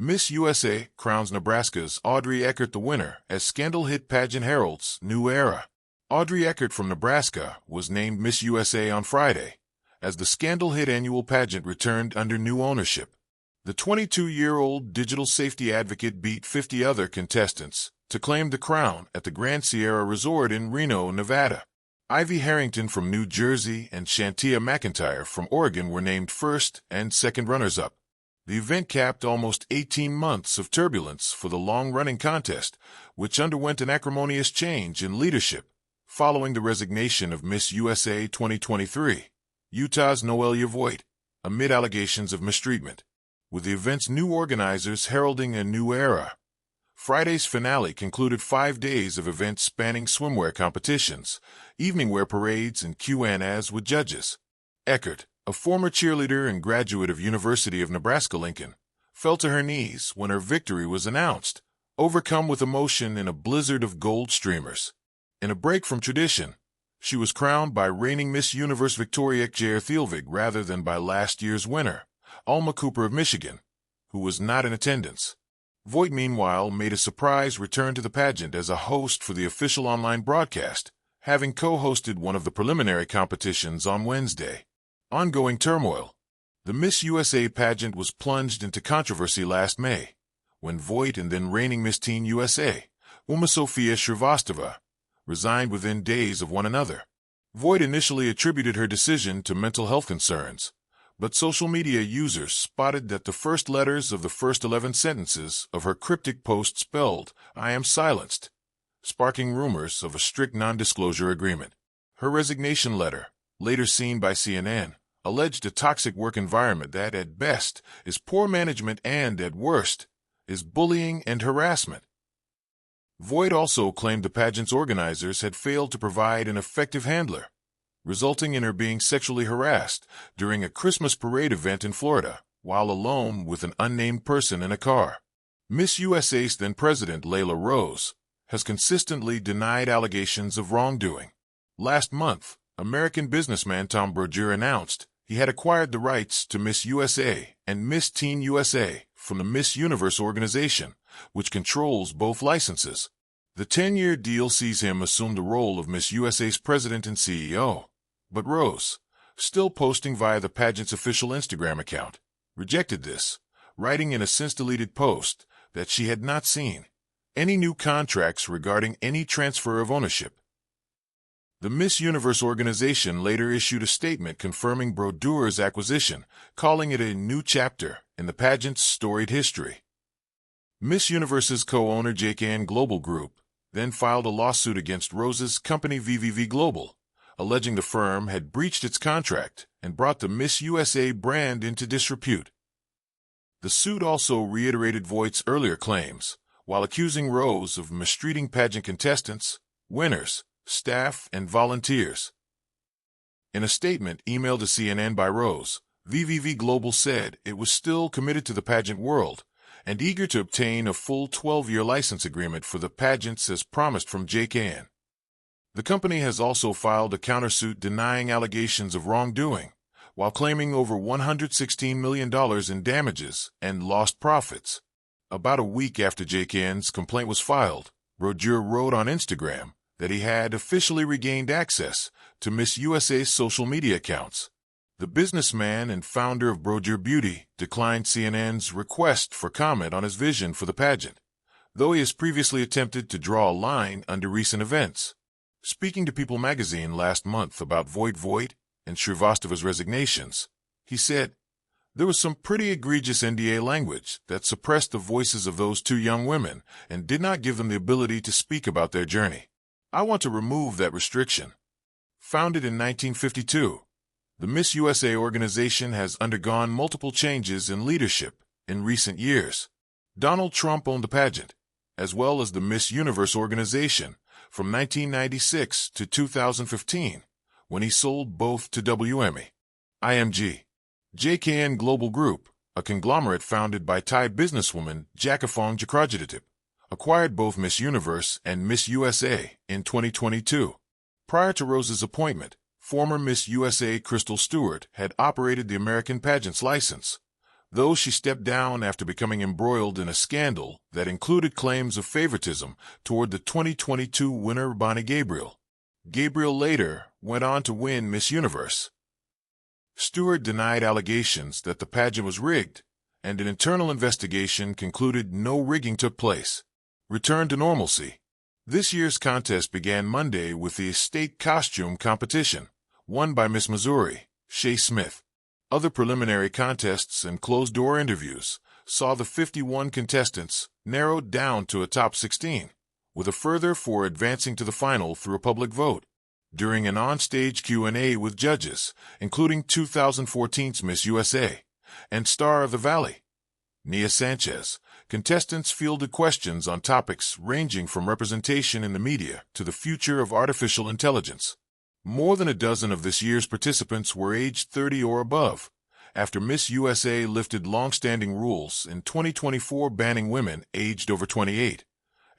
Miss USA crowns Nebraska's Audrey Eckert the winner as scandal hit pageant heralds new era. Audrey Eckert from Nebraska was named Miss USA on Friday, as the scandal hit annual pageant returned under new ownership. The 22-year-old digital safety advocate beat 50 other contestants to claim the crown at the Grand Sierra Resort in Reno, Nevada. Harrington from New Jersey and Chantéa McIntyre from Oregon were named first and second runners-up. The event capped almost 18 months of turbulence for the long-running contest, which underwent an acrimonious change in leadership following the resignation of Miss USA 2023, Utah's Noelia Voigt, amid allegations of mistreatment. With the event's new organizers heralding a new era, Friday's finale concluded 5 days of events spanning swimwear competitions, eveningwear parades, and Q&As with judges. Eckert, a former cheerleader and graduate of University of Nebraska-Lincoln, fell to her knees when her victory was announced, overcome with emotion in a blizzard of gold streamers. In a break from tradition, she was crowned by reigning Miss Universe Victoria Eckert rather than by last year's winner, Alma Cooper of Michigan, who was not in attendance. Voigt, meanwhile, made a surprise return to the pageant as a host for the official online broadcast, having co-hosted one of the preliminary competitions on Wednesday. Ongoing turmoil. The Miss USA pageant was plunged into controversy last May, when Voigt and then reigning Miss Teen USA, Sofia Shrivastava, resigned within days of one another. Voigt initially attributed her decision to mental health concerns, but social media users spotted that the first letters of the first 11 sentences of her cryptic post spelled, "I am silenced," sparking rumors of a strict non-disclosure agreement. Her resignation letter, later seen by CNN, alleged a toxic work environment that, at best, is poor management and, at worst, is bullying and harassment. Voigt also claimed the pageant's organizers had failed to provide an effective handler, resulting in her being sexually harassed during a Christmas parade event in Florida, while alone with an unnamed person in a car. Miss USA's then-president Layla Rose has consistently denied allegations of wrongdoing. Last month, American businessman Tom Brodeur announced he had acquired the rights to Miss USA and Miss Teen USA from the Miss Universe organization, which controls both licenses. The 10-year deal sees him assume the role of Miss USA's president and CEO, but Rose, still posting via the pageant's official Instagram account, rejected this, writing in a since-deleted post that she had not seen any new contracts regarding any transfer of ownership. The Miss Universe organization later issued a statement confirming Brodeur's acquisition, calling it a new chapter in the pageant's storied history. Miss Universe's co-owner JKN Global Group then filed a lawsuit against Rose's company VVV Global, alleging the firm had breached its contract and brought the Miss USA brand into disrepute. The suit also reiterated Voigt's earlier claims, while accusing Rose of mistreating pageant contestants, winners, staff, and volunteers. In a statement emailed to CNN by Rose, VVV Global said it was still committed to the pageant world and eager to obtain a full 12-year license agreement for the pageants as promised from JKN. The company has also filed a countersuit denying allegations of wrongdoing, while claiming over $116 million in damages and lost profits. About a week after JKN's complaint was filed, Brodeur wrote on Instagram that he had officially regained access to Miss USA's social media accounts. The businessman and founder of Brodeur Beauty declined CNN's request for comment on his vision for the pageant, though he has previously attempted to draw a line under recent events. Speaking to People magazine last month about Voigt and Shrivastava's resignations, he said, "There was some pretty egregious NDA language that suppressed the voices of those two young women and did not give them the ability to speak about their journey. I want to remove that restriction." Founded in 1952, the Miss USA organization has undergone multiple changes in leadership in recent years. Donald Trump owned the pageant, as well as the Miss Universe organization, from 1996 to 2015, when he sold both to IMG. JKN Global Group, a conglomerate founded by Thai businesswoman Jakafong Jakrajaditip, acquired both Miss Universe and Miss USA in 2022. Prior to Rose's appointment, former Miss USA Crystal Stewart had operated the American Pageant's license, though she stepped down after becoming embroiled in a scandal that included claims of favoritism toward the 2022 winner Bonnie Gabriel. Gabriel later went on to win Miss Universe. Stewart denied allegations that the pageant was rigged, and an internal investigation concluded no rigging took place. Return to normalcy. This year's contest began Monday with the state costume competition, won by Miss Missouri, Shea Smith. Other preliminary contests and closed-door interviews saw the 51 contestants narrowed down to a top 16, with a further 4 advancing to the final through a public vote. During an on-stage Q&A with judges, including 2014's Miss USA and Star of the Valley, Nia Sanchez, contestants fielded questions on topics ranging from representation in the media to the future of artificial intelligence. More than a dozen of this year's participants were aged 30 or above, after Miss USA lifted long-standing rules in 2024 banning women aged over 28,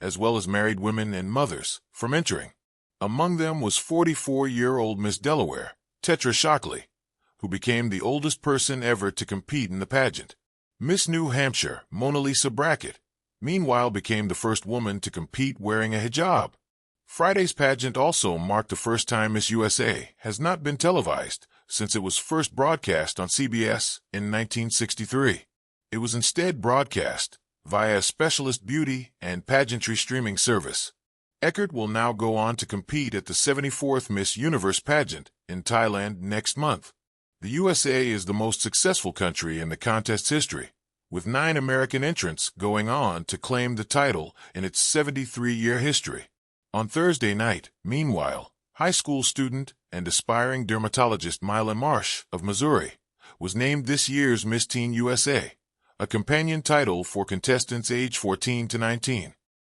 as well as married women and mothers, from entering. Among them was 44-year-old Miss Delaware, Tetra Shockley, who became the oldest person ever to compete in the pageant. Miss New Hampshire, Mona Lisa Brackett, meanwhile became the first woman to compete wearing a hijab. Friday's pageant also marked the first time Miss USA has not been televised since it was first broadcast on CBS in 1963. It was instead broadcast via a specialist beauty and pageantry streaming service. Eckert will now go on to compete at the 74th Miss Universe pageant in Thailand next month. The USA is the most successful country in the contest's history, with 9 American entrants going on to claim the title in its 73-year history. On Thursday night, meanwhile, high school student and aspiring dermatologist Mila Marsh of Missouri was named this year's Miss Teen USA, a companion title for contestants age 14 to 19.